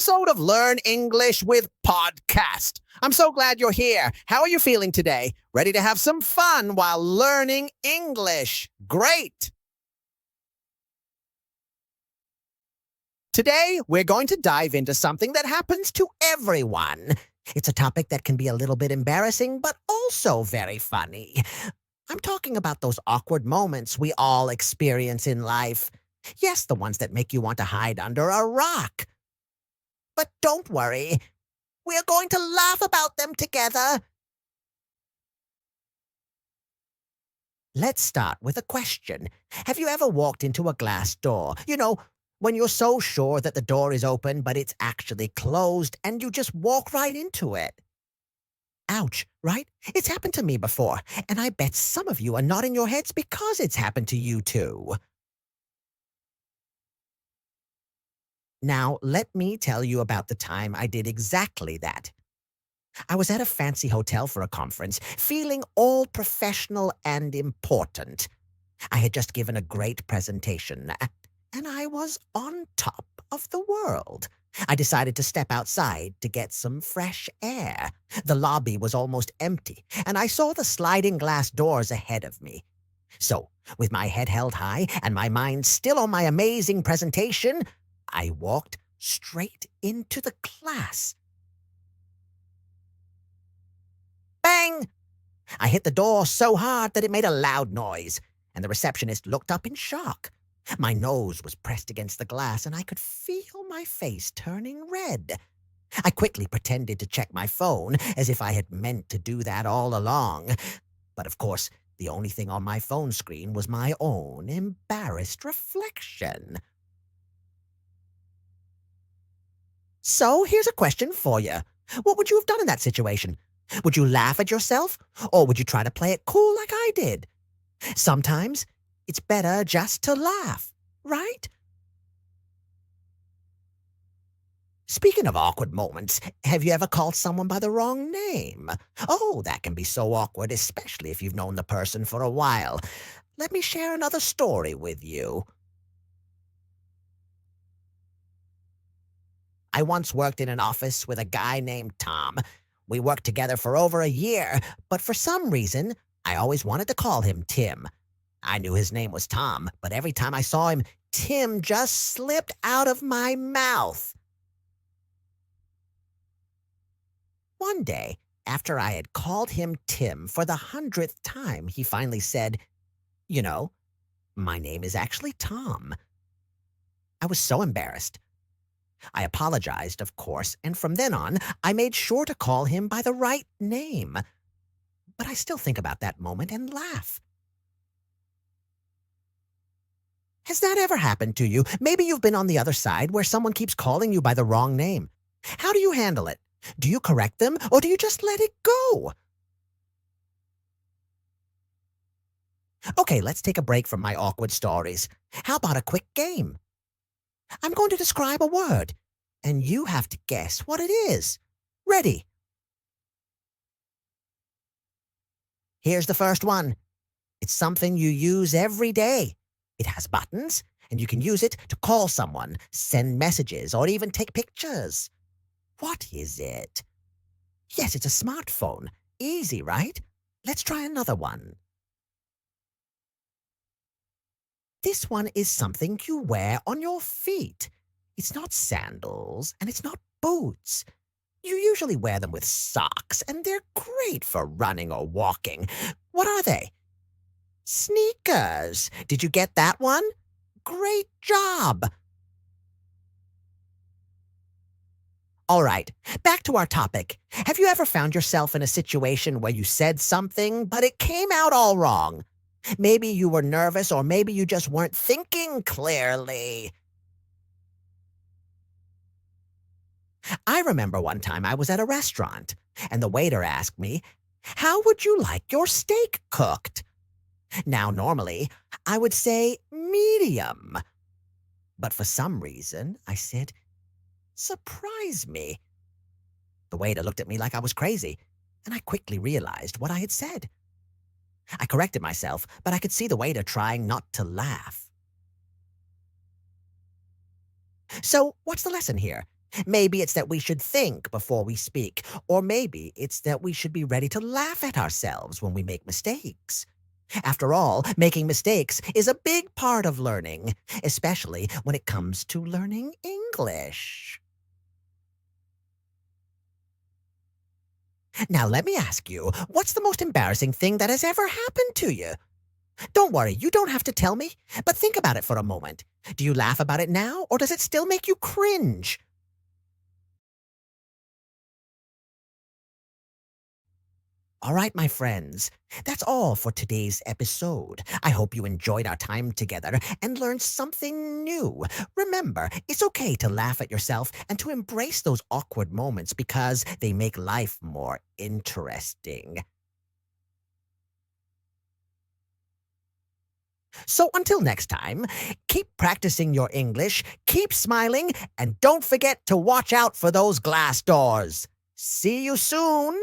episode of Learn English with Podcast. I'm so glad you're here. How are you feeling today? Ready to have some fun while learning English? Great! Today, we're going to dive into something that happens to everyone. It's a topic that can be a little bit embarrassing, but also very funny. I'm talking about those awkward moments we all experience in life. Yes, the ones that make you want to hide under a rock. But don't worry, we're going to laugh about them together. Let's start with a question. Have you ever walked into a glass door? You know, when you're so sure that the door is open, but it's actually closed, and you just walk right into it. Ouch, right? It's happened to me before, and I bet some of you are nodding your heads because it's happened to you too. Now, let me tell you about the time I did exactly that. I was at a fancy hotel for a conference, feeling all professional and important. I had just given a great presentation, and I was on top of the world. I decided to step outside to get some fresh air. The lobby was almost empty, and I saw the sliding glass doors ahead of me. So, with my head held high and my mind still on my amazing presentation, I walked straight into the class. Bang! I hit the door so hard that it made a loud noise, and the receptionist looked up in shock. My nose was pressed against the glass, and I could feel my face turning red. I quickly pretended to check my phone, as if I had meant to do that all along. But of course, the only thing on my phone screen was my own embarrassed reflection. So, here's a question for you. What would you have done in that situation? Would you laugh at yourself, or would you try to play it cool like I did? Sometimes it's better just to laugh, right? Speaking of awkward moments, have you ever called someone by the wrong name? Oh, that can be so awkward, especially if you've known the person for a while. Let me share another story with you. I once worked in an office with a guy named Tom. We worked together for over a year, but for some reason, I always wanted to call him Tim. I knew his name was Tom, but every time I saw him, Tim just slipped out of my mouth. One day, after I had called him Tim for the 100th time, he finally said, "You know, my name is actually Tom." I was so embarrassed. I apologized, of course, and from then on, I made sure to call him by the right name. But I still think about that moment and laugh. Has that ever happened to you? Maybe you've been on the other side where someone keeps calling you by the wrong name. How do you handle it? Do you correct them, or do you just let it go? Okay, let's take a break from my awkward stories. How about a quick game? I'm going to describe a word, and you have to guess what it is. Ready? Here's the first one. It's something you use every day. It has buttons, and you can use it to call someone, send messages, or even take pictures. What is it? Yes, it's a smartphone. Easy, right? Let's try another one. This one is something you wear on your feet. It's not sandals, and it's not boots. You usually wear them with socks, and they're great for running or walking. What are they? Sneakers. Did you get that one? Great job. All right, back to our topic. Have you ever found yourself in a situation where you said something, but it came out all wrong? Maybe you were nervous, or maybe you just weren't thinking clearly. I remember one time I was at a restaurant, and the waiter asked me, "How would you like your steak cooked?" Now, normally, I would say medium. But for some reason, I said, "Surprise me." The waiter looked at me like I was crazy, and I quickly realized what I had said. I corrected myself, but I could see the waiter trying not to laugh. So, what's the lesson here? Maybe it's that we should think before we speak, or maybe it's that we should be ready to laugh at ourselves when we make mistakes. After all, making mistakes is a big part of learning, especially when it comes to learning English. Now, let me ask you, what's the most embarrassing thing that has ever happened to you? Don't worry, you don't have to tell me, but think about it for a moment. Do you laugh about it now, or does it still make you cringe? All right, my friends, that's all for today's episode. I hope you enjoyed our time together and learned something new. Remember, it's okay to laugh at yourself and to embrace those awkward moments because they make life more interesting. So until next time, keep practicing your English, keep smiling, and don't forget to watch out for those glass doors. See you soon!